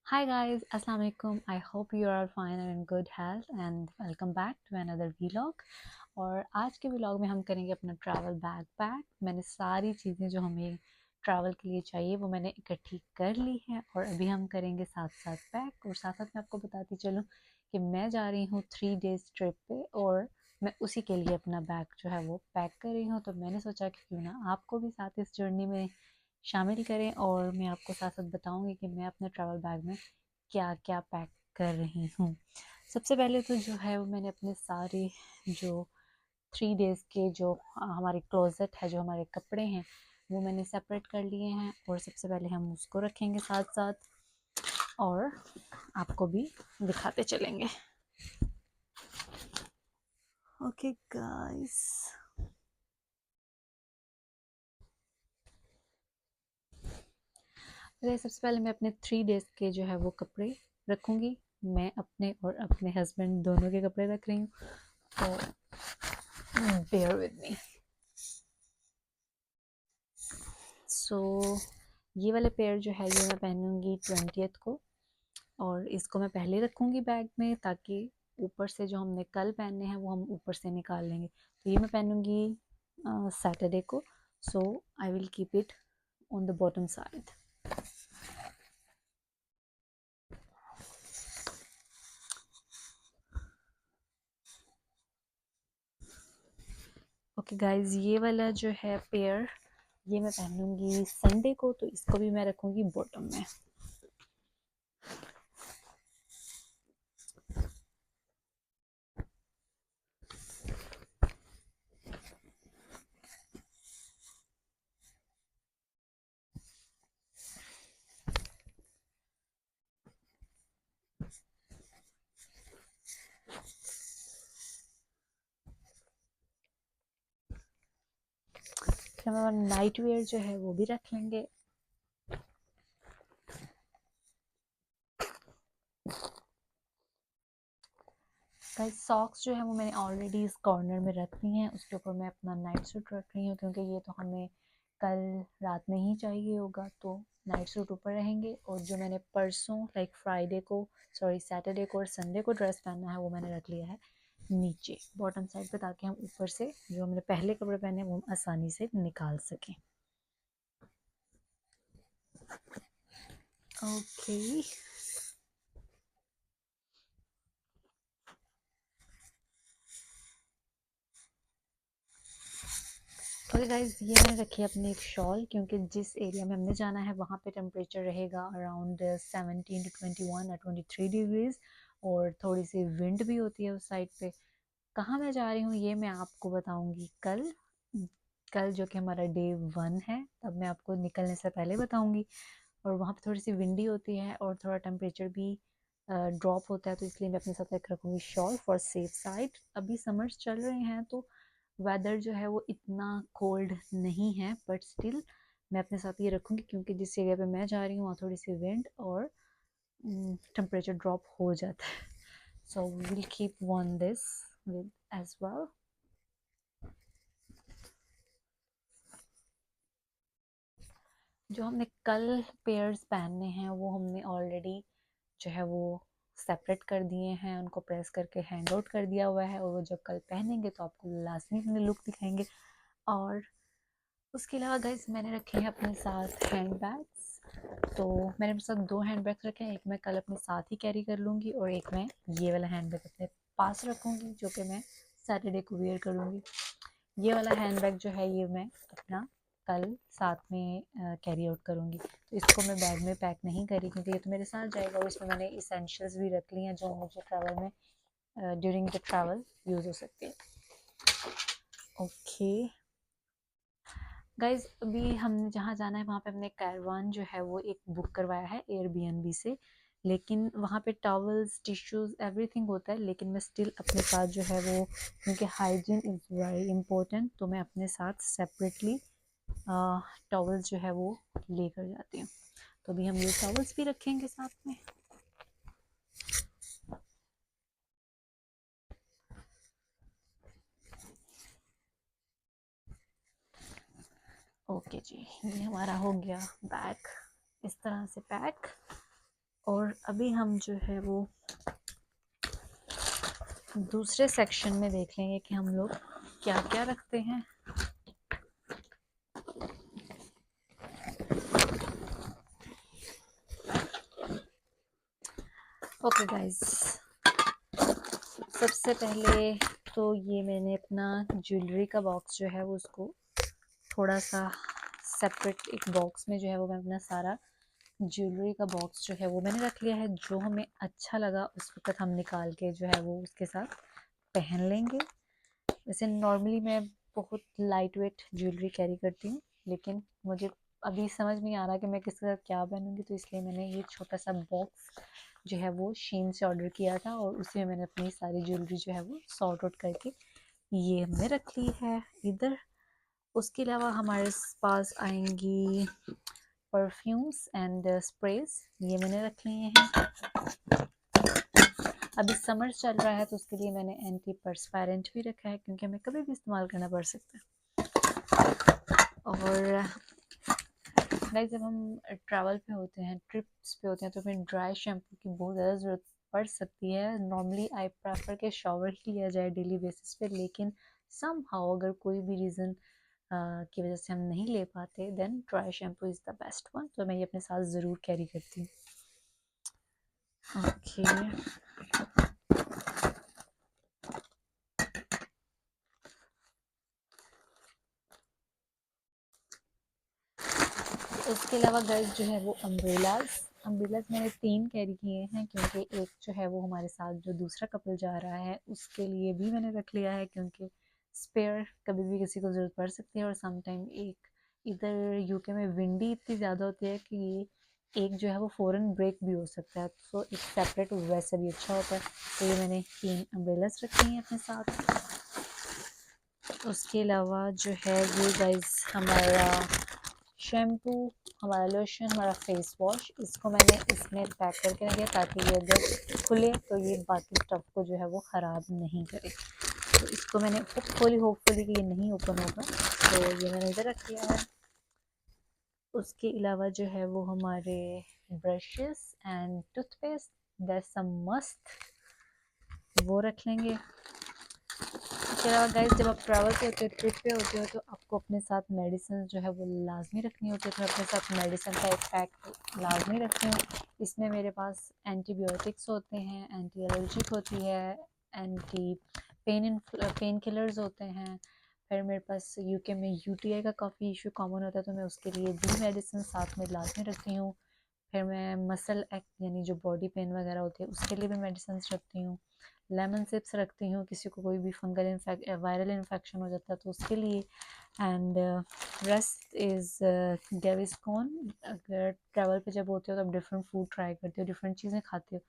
Hi guys, Assalamu alaikum. I hope you are fine and in good health and welcome back to another vlog. और आज के vlog में हम करेंगे अपना ट्रैवल बैग पैक। मैंने सारी चीज़ें जो हमें ट्रैवल के लिए चाहिए वो मैंने इकट्ठी कर ली है और अभी हम करेंगे साथ साथ पैक। और साथ साथ मैं आपको बताती चलूँ कि मैं जा रही हूँ 3 डेज़ ट्रिप पे और मैं उसी के लिए अपना बैग जो है वो पैक कर रही हूँ। तो मैंने सोचा कि क्यों ना आपको भी साथ इस जर्नी में शामिल करें और मैं आपको साथ साथ बताऊंगी कि मैं अपने ट्रैवल बैग में क्या क्या पैक कर रही हूँ। सबसे पहले तो जो है वो मैंने अपने सारे जो 3 डेज़ के जो हमारे क्लोजेट है, जो हमारे कपड़े हैं, वो मैंने सेपरेट कर लिए हैं और सबसे पहले हम उसको रखेंगे साथ साथ और आपको भी दिखाते चलेंगे। ओके गाइस, सबसे पहले मैं अपने 3 डेज़ के जो है वो कपड़े रखूँगी। मैं अपने और अपने हस्बैंड दोनों के कपड़े रख रही हूँ, तो bear with me. सो ये वाले पेयर जो है ये मैं पहनूंगी 20th को और इसको मैं पहले रखूंगी बैग में ताकि ऊपर से जो हमने कल पहनने हैं वो हम ऊपर से निकाल लेंगे। तो ये मैं पहनूंगी सैटरडे को। So I will keep it on the bottom side. Okay guys, ये वाला जो है पेयर ये मैं पहनूंगी संडे को, तो इसको भी मैं रखूंगी बॉटम में। फिर हम नाइट वेयर जो है वो भी रख लेंगे। गाइस, सॉक्स जो है वो मैंने ऑलरेडी इस कॉर्नर में रख दी हैं। उसके ऊपर मैं अपना नाइट सूट रख रही हूँ क्योंकि ये तो हमें कल रात में ही चाहिए होगा, तो नाइट सूट ऊपर रहेंगे। और जो मैंने परसों लाइक फ्राइडे को, सॉरी सैटरडे को और संडे को ड्रेस पहनना है वो मैंने रख लिया है नीचे बॉटम साइड पे, ताकि हम ऊपर से जो हमने पहले कपड़े पहने वो आसानी से निकाल सकें। ओके ओके गाइज, ये मैंने रखी है अपनी एक शॉल क्योंकि जिस एरिया में हमने जाना है वहाँ पे टेम्परेचर रहेगा अराउंड 17 to 21 or 23 डिग्रीज और थोड़ी सी विंड भी होती है उस साइड पे। कहाँ मैं जा रही हूँ ये मैं आपको बताऊँगी कल। कल जो कि हमारा डे 1 है, तब मैं आपको निकलने से पहले बताऊँगी। और वहाँ पे थोड़ी सी विंडी होती है और थोड़ा टेम्परेचर भी ड्रॉप होता है, तो इसलिए मैं अपने साथ एक रखूँगी शॉल फॉर सेफ साइड। अभी समर्स चल रहे हैं तो वेदर जो है वो इतना कोल्ड नहीं है, बट स्टिल मैं अपने साथ ये रखूँगी क्योंकि जिस एरिया पे मैं जा रही हूँ वहाँ थोड़ी सी विंड और टेम्परेचर ड्रॉप हो जाता है। So will keep one this with as well. जो हमने कल पेयर्स पहनने हैं वो हमने ऑलरेडी जो है वो सेपरेट कर दिए हैं, उनको प्रेस करके हैंग आउट कर दिया हुआ है और वो जब कल पहनेंगे तो आपको लाजमी अपने लुक दिखाएंगे। और उसके अलावा गाइस मैंने रखे हैं अपने साथ हैंड बैग्स। तो मैंने अपने साथ 2 हैंड बैग्स रखे हैं, एक मैं कल अपने साथ ही कैरी कर लूँगी और एक मैं ये वाला हैंड बैग अपने पास रखूँगी जो कि मैं सैटरडे को वेयर करूँगी। ये वाला हैंड बैग जो है ये मैं अपना कल साथ में कैरी आउट करूँगी, तो इसको मैं बैग में पैक नहीं करी क्योंकि ये तो मेरे साथ जाएगा और इसमें मैंने इसेंशियल्स भी रख ली हैं जो मुझे ट्रैवल में ड्यूरिंग द ट्रैवल यूज़ हो सकती है। ओके गाइज, अभी हमने जहाँ जाना है वहाँ पे हमने कैरवान जो है वो एक बुक करवाया है एयरबीएनबी से, लेकिन वहाँ पे टॉवल्स टिश्यूज़ एवरीथिंग होता है, लेकिन मैं स्टिल अपने साथ जो है वो, क्योंकि हाइजीन इज़ वेरी इंपॉर्टेंट, तो मैं अपने साथ सेपरेटली टॉवल्स जो है वो लेकर जाती हूँ। तो अभी हम ये टॉवल्स भी रखेंगे साथ में। ओके जी, ये हमारा हो गया बैग इस तरह से पैक। और अभी हम जो है वो दूसरे सेक्शन में देख लेंगे कि हम लोग क्या क्या रखते हैं। ओके गाइस, सबसे पहले तो ये मैंने अपना ज्वेलरी का बॉक्स जो है वो उसको थोड़ा सा सेपरेट एक बॉक्स में जो है वो मैं अपना सारा ज्वेलरी का बॉक्स जो है वो मैंने रख लिया है। जो हमें अच्छा लगा उस वक्त हम निकाल के जो है वो उसके साथ पहन लेंगे। वैसे नॉर्मली मैं बहुत लाइट वेट ज्वेलरी कैरी करती हूँ, लेकिन मुझे अभी समझ नहीं आ रहा कि मैं किसके साथ क्या पहनूंगी, तो इसलिए मैंने ये छोटा सा बॉक्स जो है वो शीन से ऑर्डर किया था और उसी में मैंने अपनी सारी ज्वेलरी जो है वो सॉर्ट आउट करके ये हमने रख ली है इधर। उसके अलावा हमारे पास आएंगी परफ्यूम्स एंड स्प्रेज, ये मैंने रख लिए हैं। अभी समर चल रहा है तो उसके लिए मैंने एंटी परस्पायरेंट भी रखा है, क्योंकि हमें कभी भी इस्तेमाल करना पड़ सकता है। और गाइस, जब हम ट्रैवल पे होते हैं, ट्रिप्स पे होते हैं, तो हमें ड्राई शैम्पू की बहुत ज़्यादा ज़रूरत पड़ सकती है। नॉर्मली आई प्रेफर के शॉवर ही लिया जाए डेली बेसिस पे, लेकिन सम हाउ अगर कोई भी रीज़न की वजह से हम नहीं ले पाते, then dry shampoo is the best one, तो मैं ये अपने साथ ज़रूर कैरी करती हूँ। ओके, उसके अलावा गर्ल्स जो है वो अम्ब्रेलाज मैंने 3 कैरी किए हैं, क्योंकि एक जो है वो हमारे साथ जो दूसरा कपल जा रहा है उसके लिए भी मैंने रख लिया है, क्योंकि स्पेयर कभी भी किसी को ज़रूरत पड़ सकती है। और समटाइम एक इधर यूके में विंडी इतनी ज़्यादा होती है कि एक जो है वो फ़ौरन ब्रेक भी हो सकता है, तो एक सेपरेट वैसे भी अच्छा होता है। तो ये मैंने 3 अम्ब्रेलाज रखे हैं अपने साथ। उसके अलावा जो है ये गाइस हमारा शैम्पू, हमारा लोशन, हमारा फेस वॉश, इसको मैंने इसमें पैक करके रख दिया ताकि ये अगर खुले तो ये बाकी स्टफ़ को जो है वो ख़राब नहीं करे। तो इसको मैंने होपफुली कि ये नहीं ओपन होगा, तो ये मैंने इधर रख दिया है। उसके अलावा जो है वो हमारे brushes and toothpaste, that's a must, वो रख लेंगे। इसके अलावा गाइस, जब आप ट्रैवल पे होते हो, ट्रिप पे होते हो, तो आपको अपने साथ मेडिसिन जो है वो लाजमी रखनी होती है। तो मैं अपने साथ मेडिसिन का एक पैक लाजमी रखती हूँ। इसमें मेरे पास एंटीबायोटिक्स होते हैं, एंटी एलर्जिक होती है, एंटी पेन किलर्स होते हैं। फिर मेरे पास यूके में यूटीआई का काफ़ी इशू कॉमन होता है, तो मैं उसके लिए भी मेडिसिन साथ में लाजमी रखती हूँ। फिर मैं मसल एक्ट यानी जो बॉडी पेन वगैरह होती है उसके लिए भी मेडिसिन रखती हूँ। लेमन सिप्स रखती हूँ, किसी को कोई भी फंगल वायरल इन्फेक्शन हो जाता है तो उसके लिए। And rest is Gaviscon. अगर ट्रैवल पे जब होते हो तो आप डिफरेंट फूड ट्राई करते हो, डिफरेंट चीज़ें खाते हो,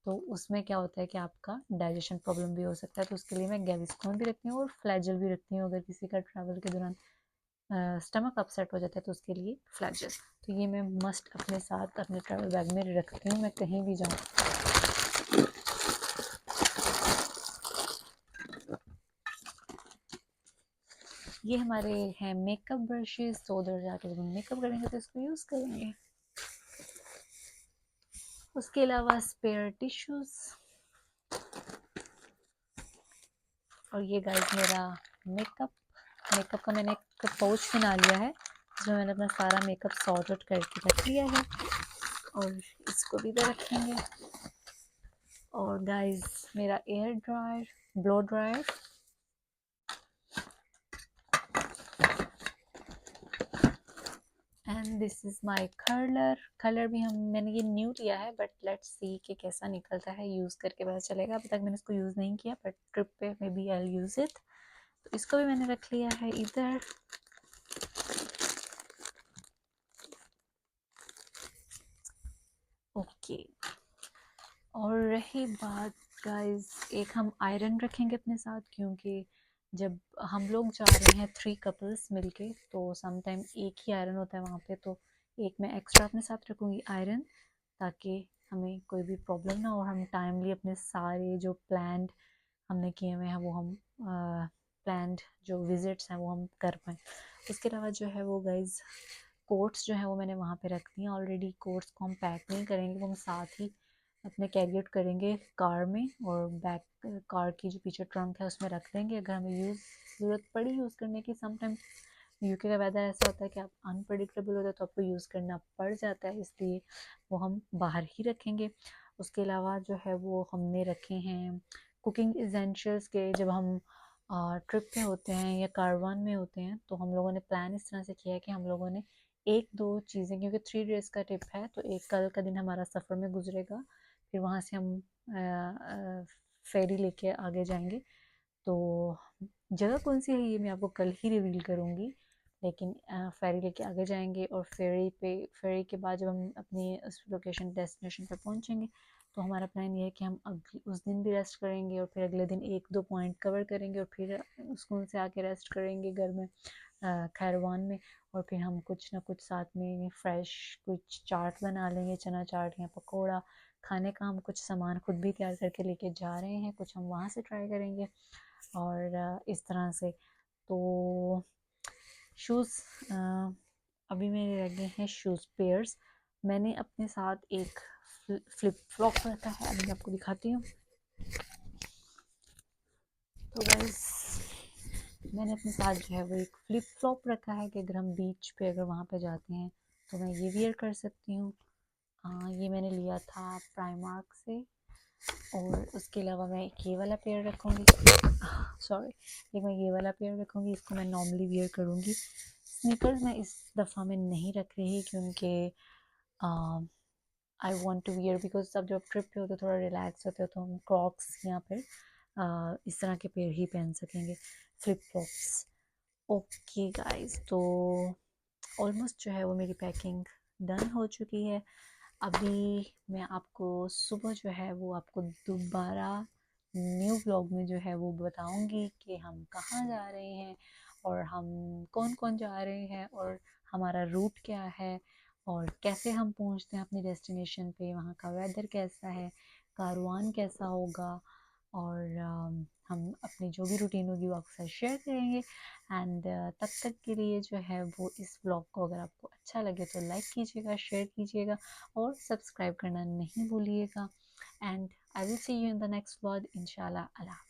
तो उसमें क्या होता है कि आपका डाइजेशन प्रॉब्लम भी हो सकता है, तो उसके लिए मैं गैविस्कॉन भी रखती हूँ और फ्लैजल भी रखती हूँ। अगर किसी का ट्रैवल के दौरान स्टमक अपसेट हो जाता है तो उसके लिए फ्लैजल। तो ये मैं मस्ट अपने साथ अपने ट्रैवल बैग में रखती हूँ, मैं कहीं भी जाऊँ। ये हमारे हैं मेकअप ब्रशेस, तो उधर जाके जब हम मेकअप करेंगे तो इसको यूज़ करेंगे। उसके अलावा स्पेयर टिश्यूज़, और ये गाइस मेरा मेकअप का मैंने एक पाउच बना लिया है जिसमें मैंने अपना सारा मेकअप सॉर्ट आउट करके रख लिया है, और इसको भी इधर रखेंगे। और गाइस मेरा air dryer, blow dryer, and this is my colour भी मैंने ये न्यू लिया है, बट लेट्स सी कि कैसा निकलता है, यूज़ करके पता चलेगा। अभी तक मैंने इसको यूज़ नहीं किया, बट ट्रिप पे maybe I use it. तो इसको भी मैंने रख लिया है इधर। ओके, और रही बात गाइस, एक हम आयरन रखेंगे अपने साथ, क्योंकि जब हम लोग जा रहे हैं 3 कपल्स मिलके तो समटाइम एक ही आयरन होता है वहाँ पे, तो एक मैं एक्स्ट्रा अपने साथ रखूँगी आयरन, ताकि हमें कोई भी प्रॉब्लम ना हो, हम टाइमली अपने सारे जो प्लान्ड हमने किए हुए हैं वो हम प्लान्ड जो विजिट्स हैं वो हम कर पाएँ। उसके अलावा जो है वो गाइज कोट्स जो है वो मैंने वहाँ पे रख दी हैं ऑलरेडी। कोट्स को हम पैक नहीं करेंगे, वो हम साथ ही अपने कैरी आउट करेंगे कार में, और बैक कार की जो पीछे ट्रंक है उसमें रख देंगे। अगर हमें ज़रूरत पड़ी यूज़ करने की, समटाइम यूके का वेदर ऐसा होता है कि आप अनप्रडिक्टेबल होता है तो आपको यूज़ करना पड़ जाता है, इसलिए वो हम बाहर ही रखेंगे। उसके अलावा जो है वो हमने रखे हैं कुकिंग इसेंशियल्स के। जब हम ट्रिप पे होते हैं या कारवान में होते हैं तो हम लोगों ने प्लान इस तरह से किया है कि हम लोगों ने एक दो चीज़ें, क्योंकि 3 डेज़ का ट्रिप है तो एक कल का दिन हमारा सफ़र में गुजरेगा, फिर वहाँ से हम फेरी लेके आगे जाएंगे। तो जगह कौन सी है ये मैं आपको कल ही रिवील करूँगी, लेकिन फेरी लेके आगे जाएंगे और फेरी के बाद जब हम अपनी उस लोकेशन डेस्टिनेशन पे पहुँचेंगे तो हमारा प्लान ये है कि हम उस दिन भी रेस्ट करेंगे और फिर अगले दिन एक दो पॉइंट कवर करेंगे और फिर स्कूल से आके रेस्ट करेंगे घर में खैरवान में। और फिर हम कुछ ना कुछ साथ में फ्रेश कुछ चाट बना लेंगे, चना चाट या पकौड़ा। खाने का हम कुछ सामान खुद भी तैयार करके लेके जा रहे हैं, कुछ हम वहाँ से ट्राई करेंगे और इस तरह से। तो शूज़ अभी मेरे रह गए हैं शूज़ पेयर्स। मैंने अपने साथ एक फ्लिप फ्लॉप रखा है, अभी मैं आपको दिखाती हूँ। तो गाइस मैंने अपने साथ जो है वो एक फ्लिप फ्लॉप रखा है कि अगर हम बीच पे अगर वहाँ पे जाते हैं तो मैं ये वियर कर सकती हूँ। ये मैंने लिया था प्राइमार्क से। और उसके अलावा मैं एक ये वाला पेयर रखूँगी, सॉरी, एक मैं ये वाला पेयर रखूँगी, इसको मैं नॉर्मली वियर करूँगी। स्नीकर्स मैं इस दफ़ा में नहीं रख रही क्योंकि I want to wear, because सब जब ट्रिप पे होते थोड़ा रिलैक्स होते हो तो हम क्रॉक्स या फिर इस तरह के पेयर ही पहन सकेंगे, फ्लिप फ्लॉप्स। ओके गाइस, तो ऑलमोस्ट जो है वो मेरी पैकिंग डन हो चुकी है। अभी मैं आपको सुबह जो है वो आपको दोबारा न्यू व्लॉग में जो है वो बताऊंगी कि हम कहाँ जा रहे हैं और हम कौन कौन जा रहे हैं और हमारा रूट क्या है और कैसे हम पहुँचते हैं अपनी डेस्टिनेशन पे, वहाँ का वेदर कैसा है, कारवान कैसा होगा, और हम अपनी जो भी रूटीन होगी वो आपके साथ शेयर करेंगे। एंड तब तक के लिए जो है वो इस ब्लॉग को अगर आपको अच्छा लगे तो लाइक कीजिएगा, शेयर कीजिएगा और सब्सक्राइब करना नहीं भूलिएगा। And I will see you in the next vlog इंशाल्लाह। अल्लाह।